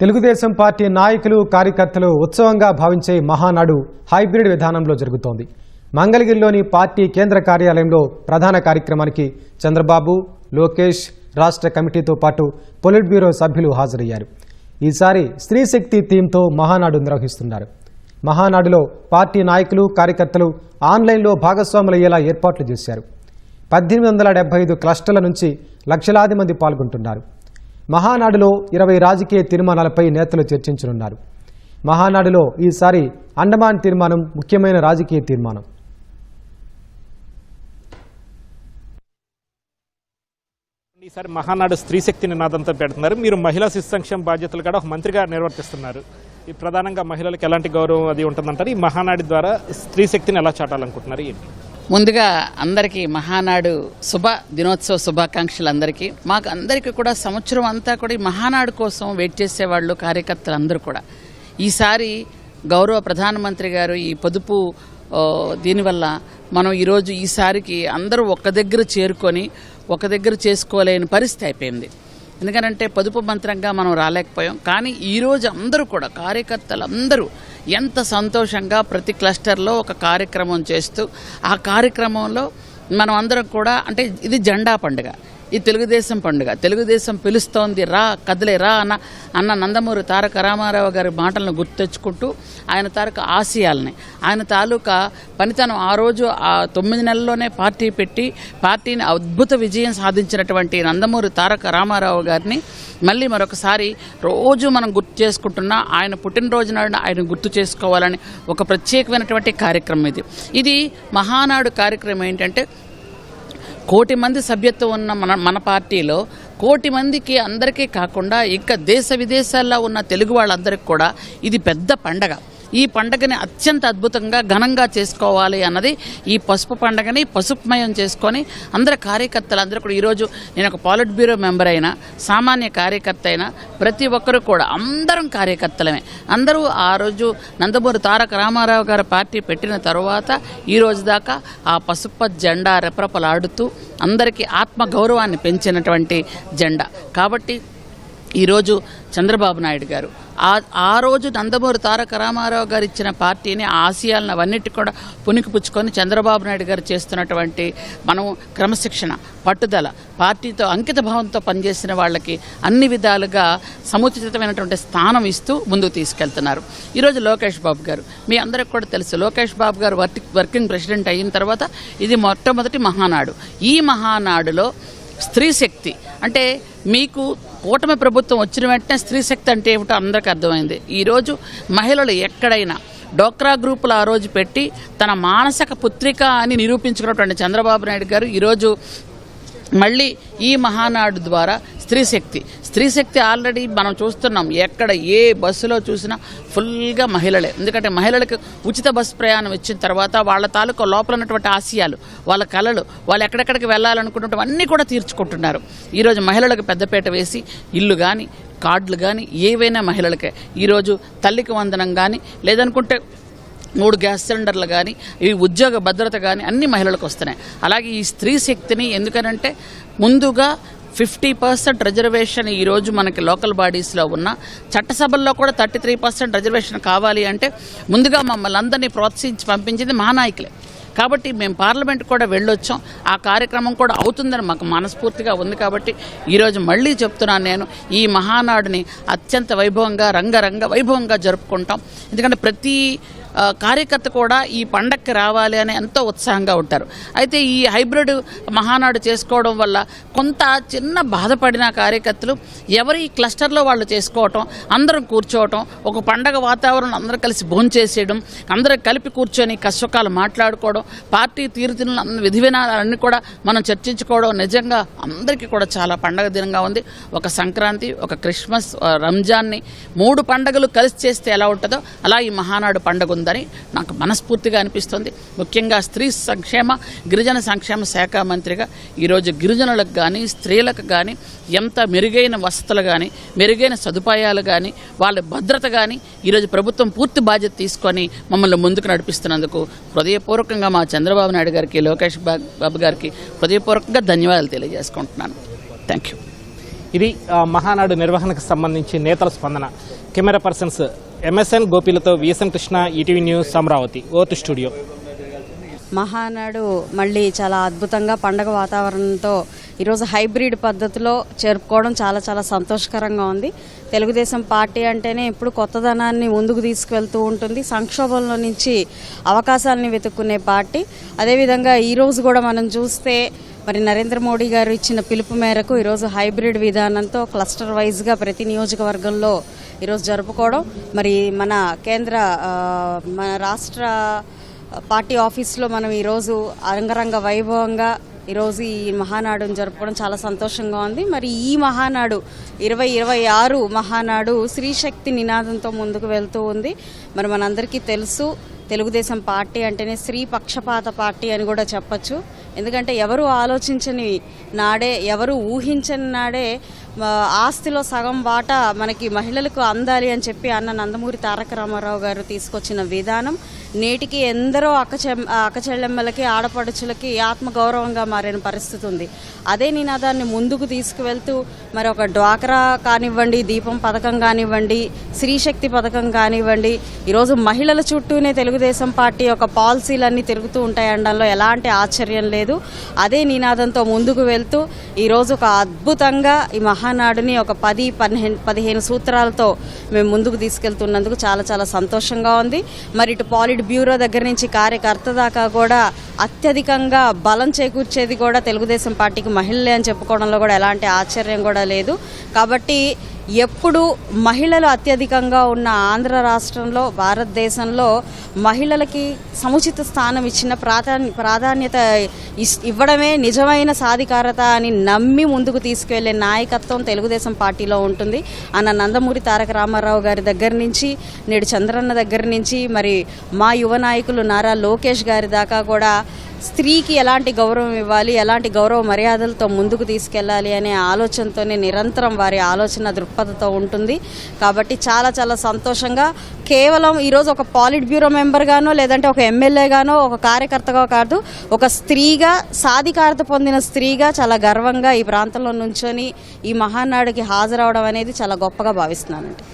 Telugu Desam party నాయకులు కార్యకర్తలు ఉత్సవంగా భావించే మహానాడు హైబ్రిడ్ విధానంలో జరుగుతోంది. మంగళగిరిలోని పార్టీ కేంద్ర కార్యాలయంలో ప్రధాన కార్యక్రమానికి చంద్రబాబు, లోకేష్, రాష్ట్ర కమిటీతో పాటు పొలిట్ బ్యూరో సభ్యులు హాజరయ్యారు. ఈసారి స్త్రీ శక్తి థీమ్తో మహానాడు నిర్వహిస్తున్నారు. మహానాడులో పార్టీ నాయకులు కార్యకర్తలు ఆన్లైన్లో భాగస్వాములయ్యేలా ఏర్పాట్లు చేశారు. 1875 క్లస్టర్ల నుంచి లక్షలాది మంది పాల్గొంటున్నారు. మహానాడులో 20 రాజకీయ తీర్మానాలపై నేతలు చర్చించనున్నారు. మహానాడులో ఈసారి అండమాన్ తీర్మానం ముఖ్యమైన రాజకీయ తీర్మానం. ఈసారి మహానాడు స్త్రీ శక్తి నినాదంతో పెడుతున్నారు. మీరు మహిళా శిశు సంక్షేమ బాధ్యతలు కూడా ఒక మంత్రిగా నిర్వర్తిస్తున్నారు. ఈ ప్రధానంగా మహిళలకు ఎలాంటి గౌరవం అది ఉంటుందంటారు? ఈ మహానాడు ద్వారా స్త్రీ శక్తిని ఎలా చాటాలనుకుంటున్నారు? ఏంటి? ముందుగా అందరికీ మహానాడు దినోత్సవ శుభాకాంక్షలు. మాకు అందరికీ కూడా సంవత్సరం అంతా కూడా ఈ మహానాడు కోసం వెయిట్ చేసేవాళ్ళు కార్యకర్తలు అందరూ కూడా ఈసారి గౌరవ ప్రధానమంత్రి గారు ఈ పొదుపు దీనివల్ల మనం ఈరోజు ఈసారికి అందరూ ఒక దగ్గర చేరుకొని ఒక దగ్గర చేసుకోలేని పరిస్థితి అయిపోయింది. ఎందుకంటే పొదుపు మంత్రంగా మనం రాలేకపోయాం. కానీ ఈరోజు అందరూ కూడా కార్యకర్తలు అందరూ ఎంత సంతోషంగా ప్రతి క్లస్టర్లో ఒక కార్యక్రమం చేస్తూ ఆ కార్యక్రమంలో మనం అందరం కూడా ఇది జెండా పండుగ, ఈ తెలుగుదేశం పండుగ. తెలుగుదేశం పిలుస్తోంది, రా కదిలే రా అన్న నందమూరి తారక రామారావు గారి మాటలను గుర్తు తెచ్చుకుంటూ ఆయన తాలూకా ఆశయాలని, ఆయన తాలూకా పనితనం ఆ రోజు ఆ 9 నెలల్లోనే పార్టీ పెట్టి పార్టీని అద్భుత విజయం సాధించినటువంటి నందమూరి తారక రామారావు గారిని మళ్ళీ మరొకసారి రోజు మనం గుర్తు చేసుకుంటున్నా. ఆయన పుట్టినరోజు నాడు ఆయన గుర్తు చేసుకోవాలని ఒక ప్రత్యేకమైనటువంటి కార్యక్రమం ఇది మహానాడు కార్యక్రమం. ఏంటంటే 1 కోటి మంది సభ్యత్వం ఉన్న మన పార్టీలో 1 కోటి మందికి అందరికీ కాకుండా ఇంకా దేశ విదేశాల్లో ఉన్న తెలుగు వాళ్ళందరికీ కూడా ఇది పెద్ద పండగ. ఈ పండుగని అత్యంత అద్భుతంగా ఘనంగా చేసుకోవాలి అన్నది ఈ పసుపు పండుగని పసుపుమయం చేసుకొని అందరు కార్యకర్తలు అందరూ కూడా ఈరోజు నేను ఒక పాలిట్ బ్యూరో మెంబర్ అయినా సామాన్య కార్యకర్త అయినా ప్రతి ఒక్కరు కూడా అందరం కార్యకర్తలమే. అందరూ ఆ రోజు నందమూరి తారక రామారావు గారు పార్టీ పెట్టిన తర్వాత ఈ రోజు దాకా ఆ పసుపు జెండా రెపరెపలాడుతూ అందరికీ ఆత్మగౌరవాన్ని పెంచినటువంటి జెండా. కాబట్టి ఈరోజు చంద్రబాబు నాయుడు గారు ఆ రోజు నందమూరి తారక రామారావు గారు ఇచ్చిన పార్టీని ఆశయాలను అవన్నిటి కూడా పుణికిపుచ్చుకొని చంద్రబాబు నాయుడు గారు చేస్తున్నటువంటి మనం క్రమశిక్షణ, పట్టుదల, పార్టీతో అంకిత భావంతో పనిచేసిన వాళ్ళకి అన్ని విధాలుగా సముచితమైనటువంటి స్థానం ఇస్తూ ముందుకు తీసుకెళ్తున్నారు. ఈరోజు లోకేష్ బాబు గారు మీ అందరికి కూడా తెలుసు. లోకేష్ బాబు గారు వర్కింగ్ ప్రెసిడెంట్ అయిన తర్వాత ఇది మొట్టమొదటి మహానాడు. ఈ మహానాడులో స్త్రీ శక్తి అంటే మీకు కూటమి ప్రభుత్వం వచ్చిన వెంటనే స్త్రీ శక్తి అంటే ఏమిటో అందరికీ అర్థమైంది. ఈరోజు మహిళలు ఎక్కడైనా డోక్రా గ్రూపులు ఆ రోజు పెట్టి తన మానసిక పుత్రిక అని నిరూపించుకున్నటువంటి చంద్రబాబు నాయుడు గారు ఈరోజు మళ్ళీ ఈ మహానాడు ద్వారా స్త్రీ శక్తి ఆల్రెడీ మనం చూస్తున్నాం. ఎక్కడ ఏ బస్సులో చూసినా ఫుల్గా మహిళలే. ఎందుకంటే మహిళలకు ఉచిత బస్సు ప్రయాణం ఇచ్చిన తర్వాత వాళ్ళ తాలూకా లోపల ఉన్నటువంటి ఆశయాలు, వాళ్ళ కళలు, వాళ్ళు ఎక్కడెక్కడికి వెళ్ళాలనుకున్నవన్నీ కూడా తీర్చుకుంటున్నారు. ఈరోజు మహిళలకు పెద్దపీట వేసి ఇల్లు కానీ కార్డులు కానీ ఏవైనా మహిళలకే ఈరోజు తల్లికి వందనం కానీ లేదనుకుంటే 3 గ్యాస్ సిలిండర్లు కానీ ఈ ఉద్యోగ భద్రత కానీ అన్ని మహిళలకు వస్తున్నాయి. అలాగే ఈ స్త్రీ శక్తిని ఎందుకనంటే ముందుగా 50% రిజర్వేషన్ ఈరోజు మనకి లోకల్ బాడీస్లో ఉన్న చట్టసభల్లో కూడా 33% రిజర్వేషన్ కావాలి అంటే ముందుగా మమ్మల్ని అందరినీ ప్రోత్సహించి పంపించింది మహానాయకులే. కాబట్టి మేము పార్లమెంట్ కూడా వెళ్ళొచ్చాం. ఆ కార్యక్రమం కూడా అవుతుందని మాకు మనస్ఫూర్తిగా ఉంది. కాబట్టి ఈరోజు మళ్ళీ చెప్తున్నాను, నేను ఈ మహానాడుని అత్యంత వైభవంగా రంగరంగ వైభవంగా జరుపుకుంటాం. ఎందుకంటే ప్రతి కార్యకర్త కూడా ఈ పండక్కి రావాలి అని ఎంతో ఉత్సాహంగా ఉంటారు. అయితే ఈ హైబ్రిడ్ మహానాడు చేసుకోవడం వల్ల కొంత చిన్న బాధపడిన కార్యకర్తలు ఎవరి క్లస్టర్లో వాళ్ళు చేసుకోవటం, అందరం కూర్చోవటం, ఒక పండగ వాతావరణం అందరూ కలిసి భోంచేసేయడం, అందరూ కలిపి కూర్చొని కష్టసుఖాలు మాట్లాడుకోవడం, పార్టీ తీరుతెన్నులు విధి విధానాలన్నీ కూడా మనం చర్చించుకోవడం నిజంగా అందరికీ కూడా చాలా పండగ దినంగా ఉంది. ఒక సంక్రాంతి, ఒక క్రిస్మస్, రంజాన్ని 3 పండుగలు కలిసి చేస్తే ఎలా ఉంటుందో అలా ఈ మహానాడు పండుగ ఉందని నాకు మనస్ఫూర్తిగా అనిపిస్తుంది. ముఖ్యంగా స్త్రీ సంక్షేమ గిరిజన సంక్షేమ శాఖ మంత్రిగా ఈరోజు గిరిజనులకు కానీ స్త్రీలకు కానీ ఎంత మెరుగైన వసతులు కానీ మెరుగైన సదుపాయాలు కానీ వాళ్ళ భద్రత కానీ ఈరోజు ప్రభుత్వం పూర్తి బాధ్యత తీసుకొని మమ్మల్ని ముందుకు నడిపిస్తున్నందుకు హృదయపూర్వకంగా మా చంద్రబాబు నాయుడు గారికి, లోకేష్ బాబు గారికి హృదయపూర్వకంగా ధన్యవాదాలు తెలియజేసుకుంటున్నాను. Thank you. ఇది మహానాడు నిర్వహణకు సంబంధించి నేతల స్పందన. Camera persons MSN గోపిలతో VSN Krishna, ETV news, Amaravati. Vote studio. Mahanadu మళ్ళీ చాలా అద్భుతంగా పండగ వాతావరణంతో ఈరోజు హైబ్రిడ్ పద్ధతిలో జరుపుకోవడం చాలా చాలా సంతోషకరంగా ఉంది. తెలుగుదేశం పార్టీ అంటేనే ఇప్పుడు కొత్తదనాన్ని ముందుకు తీసుకువెళ్తూ ఉంటుంది. సంక్షోభంలో నుంచి అవకాశాలని వెతుక్కునే పార్టీ. అదేవిధంగా ఈరోజు కూడా మనం చూస్తే మరి నరేంద్ర మోడీ గారు ఇచ్చిన పిలుపు మేరకు ఈరోజు హైబ్రిడ్ విధానంతో క్లస్టర్ వైజ్గా ప్రతి నియోజకవర్గంలో ఈరోజు జరుపుకోవడం, మరి మన మన రాష్ట్ర పార్టీ ఆఫీస్లో మనం ఈరోజు అంగరంగ వైభవంగా ఈరోజు ఈ మహానాడును జరుపుకోవడం చాలా సంతోషంగా ఉంది. మరి ఈ మహానాడు 2026 మహానాడు స్త్రీశక్తి నినాదంతో ముందుకు వెళ్తూ ఉంది. మరి మనందరికీ తెలుసు, తెలుగుదేశం పార్టీ అంటేనే స్త్రీ పక్షపాత పార్టీ అని కూడా చెప్పచ్చు. ఎందుకంటే ఎవరు ఆలోచించని నాడే, ఎవరు ఊహించని నాడే ఆస్తిలో సగం వాటా మనకి మహిళలకు అందాలి అని చెప్పి అన్న నందమూరి తారక రామారావు గారు తీసుకొచ్చిన విధానం నేటికి ఎందరో అక్కచెల్లెమ్మలకి, ఆడపడుచులకి ఆత్మగౌరవంగా మారిన పరిస్థితి ఉంది. అదే నినాదాన్ని ముందుకు తీసుకువెళ్తూ మరి ఒక డ్వాక్రా కానివ్వండి, దీపం పథకం కానివ్వండి, స్త్రీశక్తి పథకం కానివ్వండి, ఈరోజు మహిళల చుట్టూనే తెలుగుదేశం పార్టీ యొక్క పాలసీలన్నీ తిరుగుతూ ఉంటాయి అనడంలో ఎలాంటి ఆశ్చర్యం లేదు. అదే నినాదంతో ముందుకు వెళ్తూ ఈరోజు ఒక అద్భుతంగా ఈ మహానాడుని ఒక 10-15 సూత్రాలతో మేము ముందుకు తీసుకెళ్తున్నందుకు చాలా చాలా సంతోషంగా ఉంది. మరి ఇటు పాలిట్ బ్యూరో దగ్గర నుంచి కార్యకర్త దాకా కూడా అత్యధికంగా బలం చేకూర్చేది కూడా తెలుగుదేశం పార్టీకి మహిళలే అని చెప్పుకోవడంలో కూడా ఎలాంటి ఆశ్చర్యం కూడా లేదు. కాబట్టి ఎప్పుడు మహిళలు అత్యధికంగా ఉన్న ఆంధ్ర రాష్ట్రంలో, భారతదేశంలో మహిళలకి సముచిత స్థానం ఇచ్చిన ప్రాధాన్యత ఇవ్వడమే నిజమైన సాధికారత అని నమ్మి ముందుకు తీసుకువెళ్లే నాయకత్వం తెలుగుదేశం పార్టీలో ఉంటుంది. అన్న నందమూరి తారక రామారావు గారి దగ్గర నుంచి, నేడు చంద్రన్న దగ్గర నుంచి, మరి మా యువ నాయకులు నారా లోకేష్ గారి దాకా కూడా స్త్రీకి ఎలాంటి గౌరవం ఇవ్వాలి, ఎలాంటి గౌరవ మర్యాదలతో ముందుకు తీసుకెళ్లాలి అనే ఆలోచనతోనే నిరంతరం వారి ఆలోచన దృక్పథంతో ఉంటుంది. కాబట్టి చాలా చాలా సంతోషంగా కేవలం ఈరోజు ఒక పాలిట్ బ్యూరో మెంబర్గానో లేదంటే ఒక ఎమ్మెల్యేగానో ఒక కార్యకర్తగా కాదు, ఒక స్త్రీగా, సాధికారత పొందిన స్త్రీగా చాలా గర్వంగా ఈ ప్రాంతంలో నుంచొని ఈ మహానాడుకి హాజరవడం అనేది చాలా గొప్పగా భావిస్తున్నానండి.